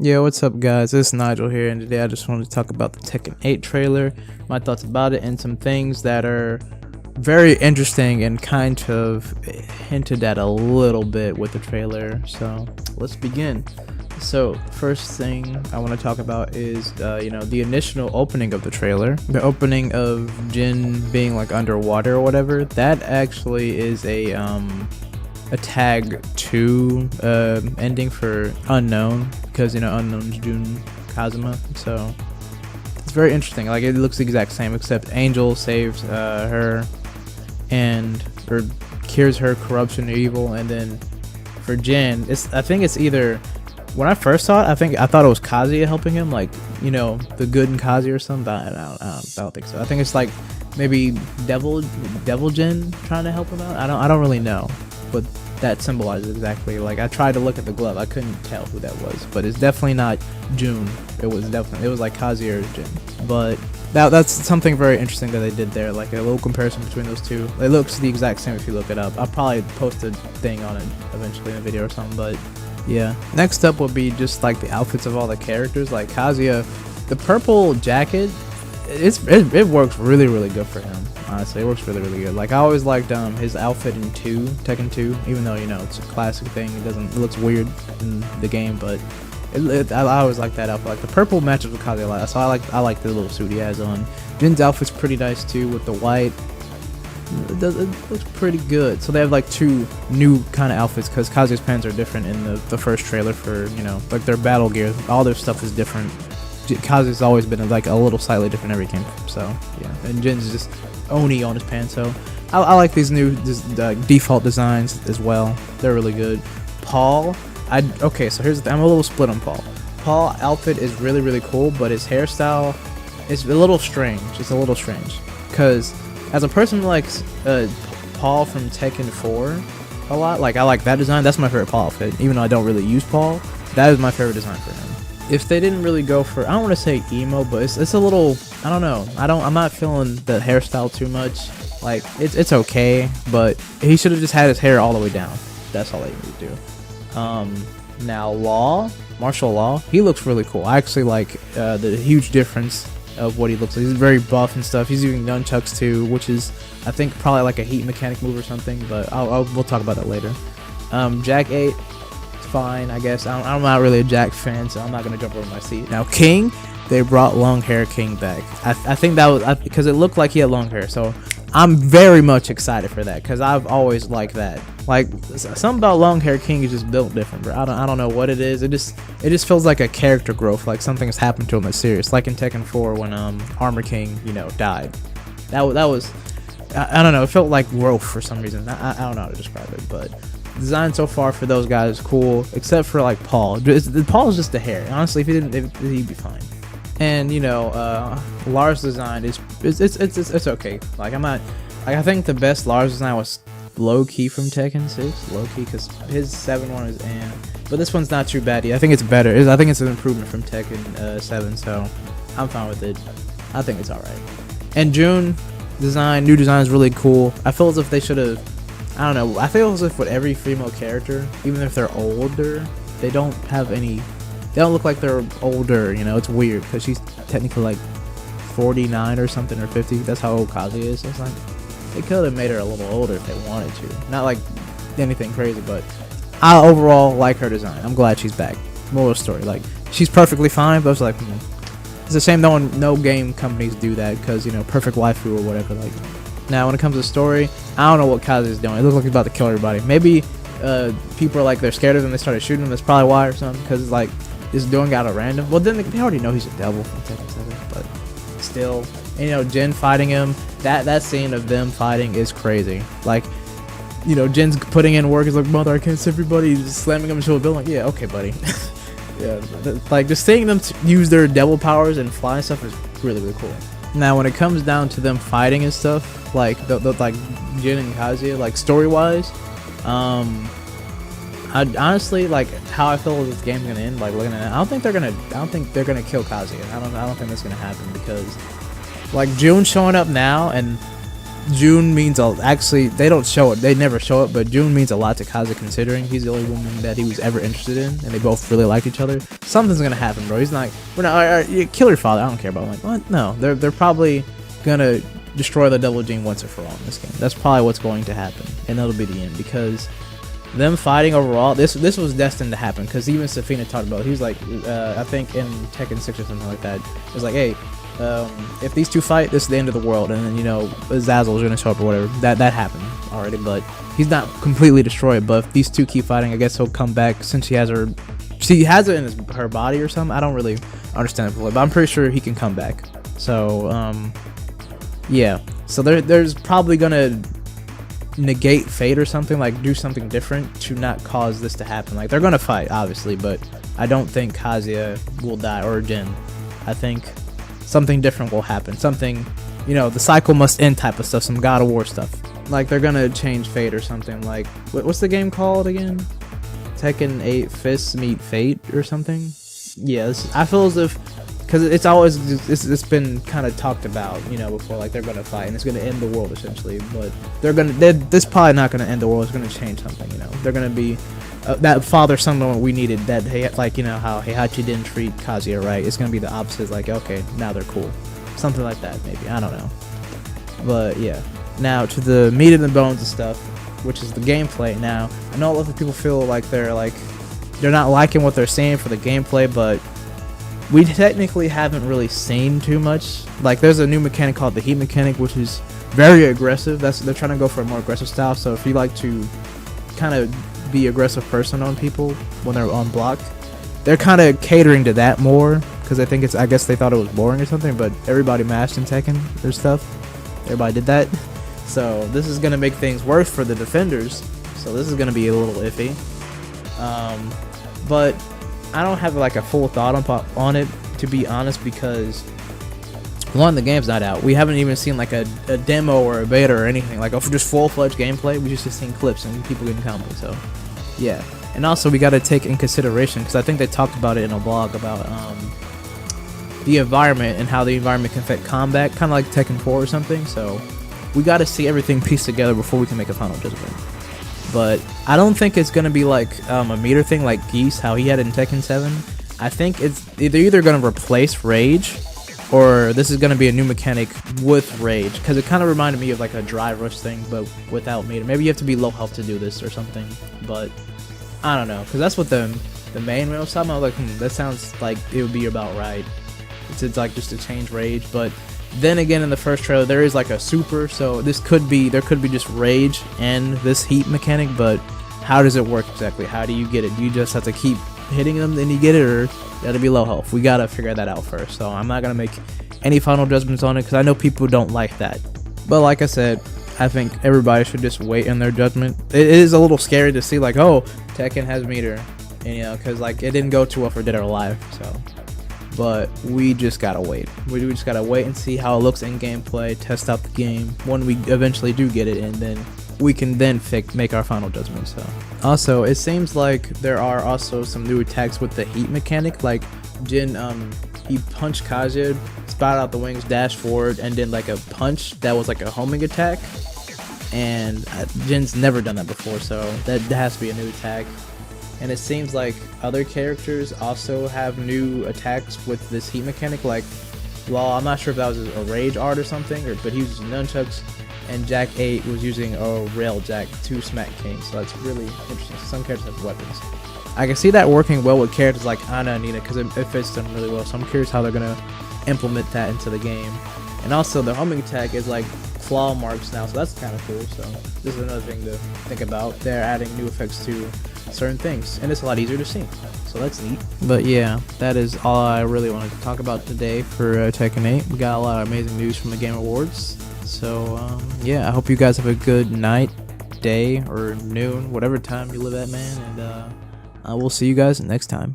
Yeah, what's up guys, it's Nigel here, and today I just wanted to talk about the Tekken 8 trailer, my thoughts about it, and some things that are very interesting and kind of hinted at a little bit with the trailer. So let's begin. So first thing I want to talk about is the initial opening of the trailer, the opening of Jin being like underwater or whatever. That actually is a tag 2 ending for unknown, because unknown's Jun Kazuma, so it's very interesting. Like, it looks the exact same, except Angel saves her or cures her corruption or evil, and then for Jin, I think it's either, when I first saw it, I thought it was Kazuya helping him, like, the good in Kazuya or something, but I don't think so. I think it's like maybe Devil Jin trying to help him out. I don't really know, but that symbolizes exactly. Like, I tried to look at the glove, I couldn't tell who that was, but it's definitely not Jun. It was like Kazuya or Jin. But that's something very interesting that they did there, like a little comparison between those two. It looks the exact same if you look it up. I'll probably post a thing on it eventually in a video or something, but yeah. Next up would be just like the outfits of all the characters. Like Kazuya, the purple jacket, it works really good for him. Honestly, it works really good. Like, I always liked his outfit in Tekken 2, even though it's a classic thing. It looks weird in the game, but I always like that outfit. Like, the purple matches with Kazuya a lot, so I like the little suit he has on. Jin's outfit's pretty nice too with the white. It looks pretty good. So they have like two new kind of outfits, because Kazuya's pants are different in the first trailer for like their battle gear. All their stuff is different. Kazuya's always been like a little slightly different every game, so yeah. And Jin's just Oni on his pants, so I like these new default designs as well. They're really good. Paul, okay, so here's the thing. I'm a little split on Paul. Paul outfit is really cool, but his hairstyle is a little strange. It's a little strange, because as a person who likes Paul from Tekken 4 a lot, like, I like that design. That's my favorite Paul outfit, even though I don't really use Paul. That is my favorite design for him. If they didn't really go for, I don't want to say emo, but it's a little, I don't know. I'm not feeling the hairstyle too much. Like, it's okay, but he should have just had his hair all the way down. That's all they need to do. Now Martial Law, he looks really cool. I actually like the huge difference of what he looks like. He's very buff and stuff. He's using nunchucks too, which is, I think, probably like a heat mechanic move or something, but we'll talk about that later. Jack 8, fine, I guess. I'm not really a Jack fan, so I'm not gonna jump over my seat. Now King, they brought long hair King back. I think that was because it looked like he had long hair, so I'm very much excited for that, because I've always liked that. Like, something about long hair King is just built different, bro. I don't know what it is. It just feels like a character growth, like something has happened to him that's serious. Like in Tekken 4 when Armor King died. That was I don't know. It felt like growth for some reason. I don't know how to describe it, but design so far for those guys is cool, except for like Paul. Paul's just the hair. Honestly, if he'd be fine. And Lars' design it's okay. Like, I'm not, like, I think the best Lars design was low key from Tekken 6, low key, because his 7-1 is but this one's not too bad. I think it's better. I think it's an improvement from Tekken 7, so I'm fine with it. I think it's alright. And Jun design, new design is really cool. I feel as if they should have, I don't know, I feel as if with every female character, even if they're older, they don't look like they're older, it's weird, because she's technically like 49 or something, or 50, that's how old Kazuya is. So it's like, they could have made her a little older if they wanted to. Not like anything crazy, but I overall like her design. I'm glad she's back. Moral of the story, like, she's perfectly fine, but it's like, it's a shame no game companies do that, because, perfect waifu or whatever. Like, now when it comes to story, I don't know what Kazuya's doing. It looks like he's about to kill everybody. Maybe people are like, they're scared of him, they started shooting him. That's probably why or something, because it's like, just doing out at random. Well, then they already know he's a devil from Tekken 7, but still. And Jin fighting him, that scene of them fighting is crazy. Like, Jin's putting in work. He's like, mother, I can't see everybody. He's just slamming him into a building. Yeah, okay, buddy. Yeah, like, just seeing them use their devil powers and fly and stuff is really cool. Now, when it comes down to them fighting and stuff, like like Jin and Kazuya, like, story wise, I honestly, like, how I feel this game's gonna end, like, looking at it, I don't think they're gonna kill Kazuya. I don't think that's gonna happen, because like Jun showing up now, and June means actually they don't show it. They never show it, but June means a lot to Kaze considering he's the only woman that he was ever interested in, and they both really liked each other. Something's gonna happen, bro. He's not. We're not. All right, you kill your father. I don't care about. I'm like, what? No, they're probably gonna destroy the double gene once and for all in this game. That's probably what's going to happen, and that'll be the end because them fighting overall. This was destined to happen because even Safina talked about it. He was like, I think in Tekken 6 or something like that. It was like, hey. If these two fight, this is the end of the world, and then Zazzle's gonna show up or whatever. That happened already, but he's not completely destroyed. But if these two keep fighting, I guess he'll come back since she has it in her body or something. I don't really understand it fully, but I'm pretty sure he can come back. So yeah. So there's probably gonna negate fate or something, like do something different to not cause this to happen. Like they're gonna fight, obviously, but I don't think Kazuya will die or Jin. I think something different will happen. Something, the cycle must end type of stuff. Some God of War stuff. Like they're gonna change fate or something. Like what's the game called again? Tekken 8 Fists Meet Fate or something. Yeah, I feel as if because it's been kind of talked about, before. Like they're gonna fight and it's gonna end the world essentially. But this probably not gonna end the world. It's gonna change something. They're gonna be. That father-son we needed, that how Heihachi didn't treat Kazuya right, it's gonna be the opposite. Like, okay, now they're cool, something like that, maybe. I don't know, but yeah. Now to the meat and the bones of stuff, which is the gameplay. Now I know a lot of people feel like they're not liking what they're seeing for the gameplay, but we technically haven't really seen too much. Like, there's a new mechanic called the heat mechanic, which is very aggressive. They're trying to go for a more aggressive style. So if you like to kind of be aggressive person on people when they're on block, they're kind of catering to that more because I guess they thought it was boring or something, but everybody mashed in Tekken or stuff. Everybody did that. So this is gonna make things worse for the defenders. So this is gonna be a little iffy. But I don't have like a full thought on it, to be honest, because one, the game's not out. We haven't even seen like a demo or a beta or anything, like just full-fledged gameplay. We just seen clips and people getting combos. So yeah. And also we got to take in consideration, because I think they talked about it in a blog about the environment and how the environment can affect combat, kind of like Tekken 4 or something. So we got to see everything pieced together before we can make a final judgment. But I don't think it's going to be like a meter thing like Geese, how he had it in Tekken 7. I think it's either going to replace Rage, or this is going to be a new mechanic with Rage, because it kind of reminded me of like a Drive Rush thing, but without meter. Maybe you have to be low health to do this or something, but I don't know, because that's what the main man was talking about. Like, that sounds like it would be about right. It's like just to change Rage, but then again, in the first trailer, there is like a super, so there could be just Rage and this heat mechanic, but how does it work exactly? How do you get it? Do you just have to keep hitting them, then you get it, or that'll be low health? We gotta figure that out first. So I'm not gonna make any final judgments on it, because I know people don't like that. But like I said, I think everybody should just wait in their judgment. It is a little scary to see like, oh, Tekken has meter, and because like it didn't go too well for Dead or Alive. So, but we just gotta wait. We just gotta wait and see how it looks in gameplay, test out the game when we eventually do get it, and then we can then make our final judgment. So also, it seems like there are also some new attacks with the heat mechanic. Like Jin, he punched Kazuya, spouted out the wings, dashed forward, and did like a punch that was like a homing attack. And Jin's never done that before, so that has to be a new attack. And it seems like other characters also have new attacks with this heat mechanic. Like, well, I'm not sure if that was a Rage art or something, but he was using nunchucks, and Jack 8 was using a Rail Jack to smack King. So that's really interesting. So some characters have weapons. I can see that working well with characters like Ana and Nina, because it fits them really well. So I'm curious how they're going to implement that into the game. And also, the homing attack is like claw marks now, so that's kind of cool. So this is another thing to think about. They're adding new effects to certain things, and it's a lot easier to see, so that's neat. But yeah, that is all I really wanted to talk about today for Tekken 8. We got a lot of amazing news from the Game Awards. So yeah, I hope you guys have a good night, day, or noon, whatever time you live at, man, and I will see you guys next time.